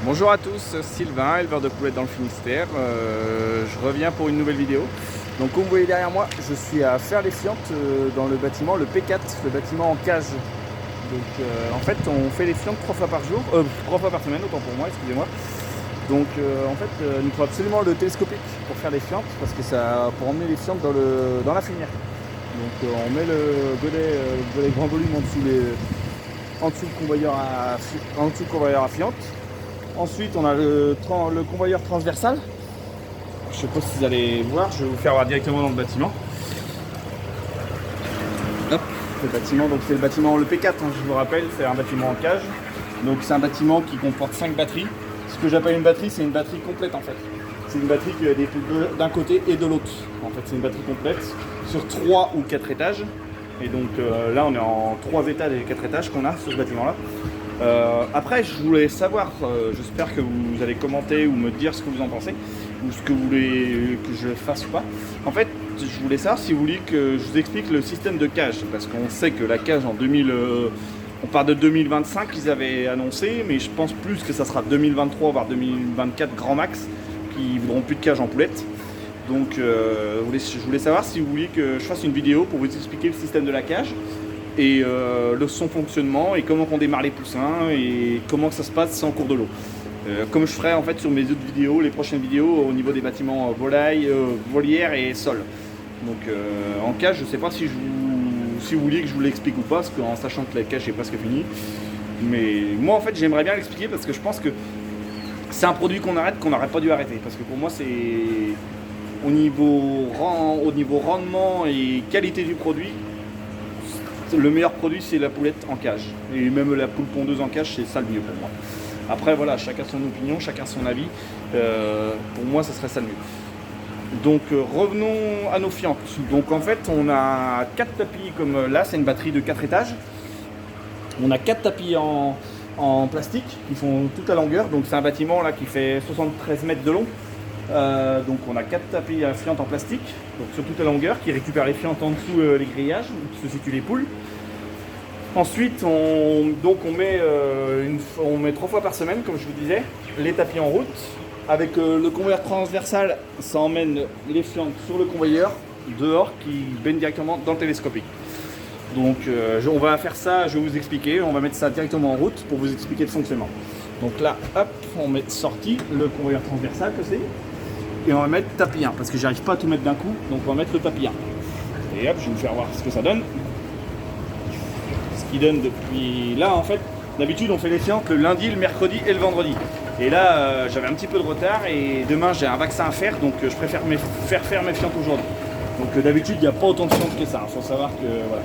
Bonjour à tous, Sylvain, éleveur de poulettes dans le Finistère. Je reviens pour une nouvelle vidéo. Donc comme vous voyez derrière moi, je suis à faire les fientes dans le bâtiment, le P4, le bâtiment en cage. Donc en fait on fait les fientes 3 fois par jour, 3 fois par semaine, autant pour moi, excusez-moi. Donc en fait il nous faut absolument le télescopique pour faire les fientes, parce que ça pour emmener les fientes dans la fumière. Donc on met le godet grand volume en dessous le convoyeur à fientes. Ensuite, on a le convoyeur transversal. Je ne sais pas si vous allez voir, je vais vous faire voir directement dans le bâtiment. Hop, le bâtiment, donc c'est le bâtiment, le P4, hein, je vous rappelle, c'est un bâtiment en cage. Donc c'est un bâtiment qui comporte 5 batteries. Ce que j'appelle une batterie, c'est une batterie complète en fait. C'est une batterie qui a des piles d'un côté et de l'autre. En fait, c'est une batterie complète sur 3 ou 4 étages. Et donc là, on est en 3 étages et 4 étages qu'on a sur ce bâtiment-là. Après, je voulais savoir, j'espère que vous allez commenter ou me dire ce que vous en pensez, ou ce que vous voulez que je fasse ou pas. En fait, je voulais savoir si vous voulez que je vous explique le système de cage, parce qu'on sait que la cage en 2000, on part de 2025 qu'ils avaient annoncé, mais je pense plus que ça sera 2023 voire 2024 grand max, qui voudront plus de cage en poulette. Donc je voulais savoir si vous vouliez que je fasse une vidéo pour vous expliquer le système de la cage et son fonctionnement et comment on démarre les poussins et comment ça se passe en cours de l'eau. Comme je ferai en fait sur mes autres vidéos, les prochaines vidéos au niveau des bâtiments volailles, volières et sol. Donc en cage, je ne sais pas si vous vouliez que je vous l'explique ou pas, parce qu'en sachant que la cage est presque finie. Mais moi en fait j'aimerais bien l'expliquer parce que je pense que c'est un produit qu'on n'aurait pas dû arrêter. Parce que pour moi c'est au niveau rendement et qualité du produit, le meilleur produit c'est la poulette en cage. Et même la poule pondeuse en cage, c'est ça le mieux pour moi. Après voilà, chacun son opinion, chacun son avis. Pour moi ça serait ça le mieux. Donc revenons à nos fientes. Donc en fait on a 4 tapis comme là, c'est une batterie de 4 étages. On a 4 tapis en plastique qui font toute la longueur. Donc c'est un bâtiment là qui fait 73 mètres de long. Donc on a 4 tapis à fientes en plastique, donc sur toute la longueur, qui récupèrent les fientes en dessous les grillages où se situent les poules. Ensuite on met 3 fois par semaine, comme je vous disais, les tapis en route. Avec le convoyeur transversal, ça emmène les fientes sur le convoyeur dehors qui baigne directement dans le télescopique. Donc on va faire ça, je vais vous expliquer, on va mettre ça directement en route pour vous expliquer le fonctionnement. Donc là, hop, on met sorti le convoyeur transversal que c'est. Et on va mettre tapis 1 parce que j'arrive pas à tout mettre d'un coup, donc on va mettre le tapis 1. Et hop, je vais vous faire voir ce que ça donne. Ce qui donne depuis là, en fait, d'habitude on fait les fientes le lundi, le mercredi et le vendredi. Et là, j'avais un petit peu de retard et demain j'ai un vaccin à faire, donc je préfère faire faire mes fientes aujourd'hui. Donc d'habitude il n'y a pas autant de fientes que ça. Il faut savoir que voilà,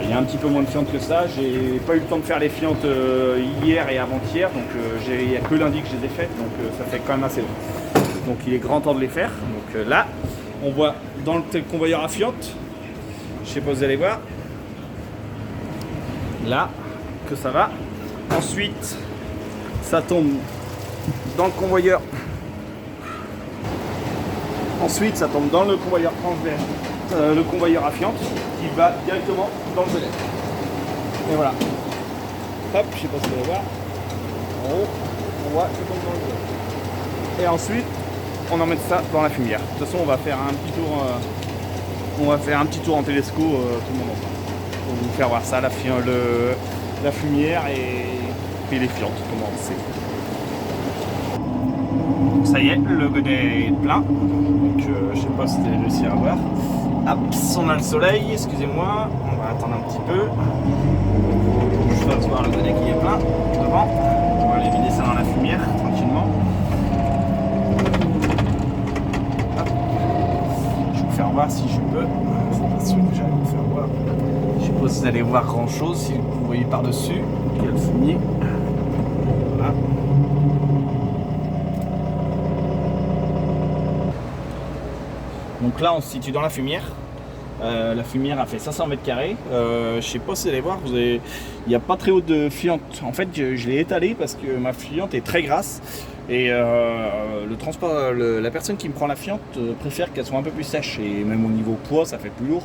il y a un petit peu moins de fientes que ça. J'ai pas eu le temps de faire les fientes hier et avant-hier, donc il n'y a que lundi que je les ai faites, donc ça fait quand même assez long. Donc il est grand temps de les faire. Donc là, on voit dans le convoyeur à fientes, je sais pas si vous allez voir, là, que ça va. Ensuite, ça tombe dans le convoyeur. Ensuite, ça tombe dans le convoyeur transverse, le convoyeur à fientes, qui va directement dans le godet. Et voilà. Hop, je sais pas si vous allez voir. En haut, on voit que ça tombe dans le godet. Et ensuite, on emmène ça dans la fumière. De toute façon, on va faire un petit tour, en télescope, tout le monde ensemble, pour vous faire voir ça, la fumière et les fientes, comment c'est. Donc ça y est, le godet est plein. Donc je sais pas si vous avez réussi à voir. Hop, on a le soleil, excusez-moi, on va attendre un petit peu. Je vais voir le godet qui est plein devant. On va aller vider ça dans la fumière tranquillement. Faire voir si je peux. C'est pas sûr que j'allais vous faire voir. Je sais pas si vous allez voir grand chose, si vous voyez par dessus. Il y a le fumier. Voilà. Donc là on se situe dans la fumière. La fumière a fait 500 mètres carrés. Je sais pas si vous allez voir, il n'y a pas très haut de fiente. En fait je l'ai étalé parce que ma fiente est très grasse. Et la personne qui me prend la fiente préfère qu'elle soit un peu plus sèche. Et même au niveau poids, ça fait plus lourd.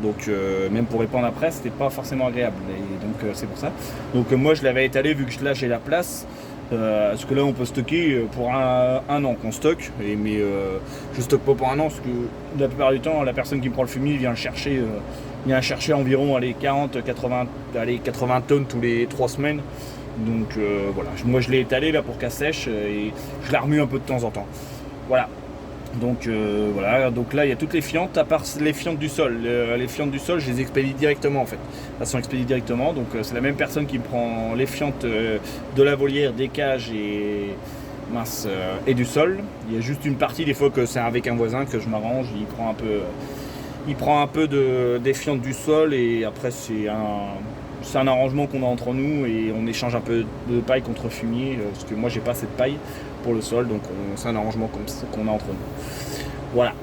Donc même pour répandre après, c'était pas forcément agréable. Et donc c'est pour ça. Donc moi je l'avais étalé vu que là j'ai la place. Parce que là on peut stocker pour un an qu'on stocke, mais je stocke pas pour un an parce que la plupart du temps la personne qui me prend le fumier vient le chercher environ 80 tonnes tous les 3 semaines. Donc voilà, moi je l'ai étalé là pour qu'elle sèche et je la remue un peu de temps en temps. Voilà. Donc voilà, donc là il y a toutes les fientes, à part les fientes du sol. Les fientes du sol, je les expédie directement en fait. Elles sont expédiées directement, donc c'est la même personne qui me prend les fientes de la volière, des cages et du sol. Il y a juste une partie des fois que c'est avec un voisin que je m'arrange, il prend un peu des fientes du sol et après c'est un arrangement qu'on a entre nous et on échange un peu de paille contre fumier parce que moi j'ai pas cette paille pour le sol, donc c'est un arrangement qu'on a entre nous. Voilà.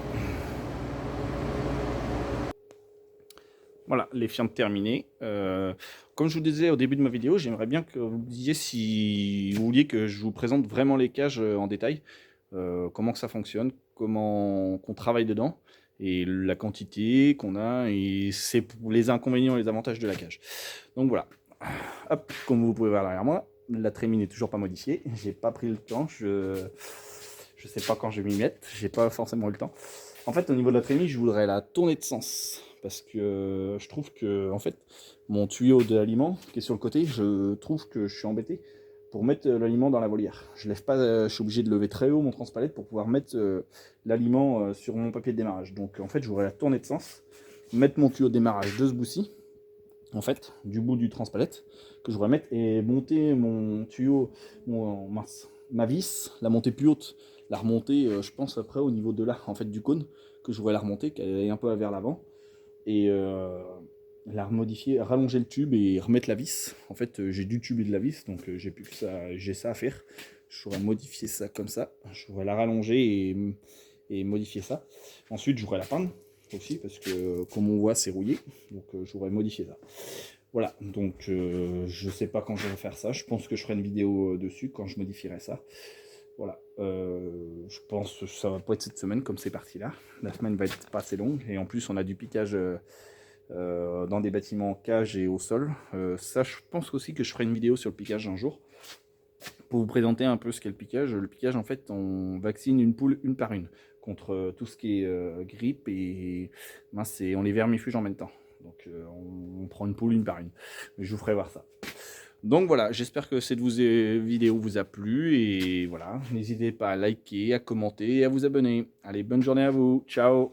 Voilà, les fientes terminées. Comme je vous disais au début de ma vidéo, j'aimerais bien que vous me disiez si vous vouliez que je vous présente vraiment les cages en détail, comment que ça fonctionne, comment qu'on travaille dedans, et la quantité qu'on a, et c'est les inconvénients et les avantages de la cage. Donc voilà. Hop, comme vous pouvez voir derrière moi, la trémie n'est toujours pas modifiée. J'ai pas pris le temps, je sais pas quand je vais m'y mettre, j'ai pas forcément eu le temps. En fait, au niveau de la trémie, je voudrais la tourner de sens parce que je trouve que en fait, mon tuyau d'aliment qui est sur le côté, je trouve que je suis embêté pour mettre l'aliment dans la volière. Je lève pas, je suis obligé de lever très haut mon transpalette pour pouvoir mettre l'aliment sur mon papier de démarrage. Donc en fait, je voudrais la tourner de sens, mettre mon tuyau de démarrage de ce bout-ci, en fait, du bout du transpalette, que je voudrais mettre et monter mon tuyau, ma vis, la monter plus haute, la remonter, je pense après au niveau de là, en fait, du cône, que je voudrais la remonter, qu'elle est un peu vers l'avant, et la modifier, rallonger le tube et remettre la vis. En fait, j'ai du tube et de la vis, donc j'ai ça à faire. Je voudrais modifier ça comme ça, je voudrais la rallonger et modifier ça. Ensuite, je voudrais la peindre aussi, parce que comme on voit, c'est rouillé, donc je voudrais modifier ça. Voilà, donc je sais pas quand je vais faire ça, je pense que je ferai une vidéo dessus quand je modifierai ça. Voilà, je pense que ça va pas être cette semaine comme c'est parti là. La semaine va être pas assez longue et en plus on a du piquage dans des bâtiments en cage et au sol. Ça, je pense aussi que je ferai une vidéo sur le piquage un jour pour vous présenter un peu ce qu'est le piquage. Le piquage, en fait, on vaccine une poule une par une contre tout ce qui est grippe et mince, on les vermifuge en même temps. Donc on prend une poule une par une. Mais je vous ferai voir ça. Donc voilà, j'espère que cette vidéo vous a plu et voilà, n'hésitez pas à liker, à commenter et à vous abonner. Allez, bonne journée à vous, ciao!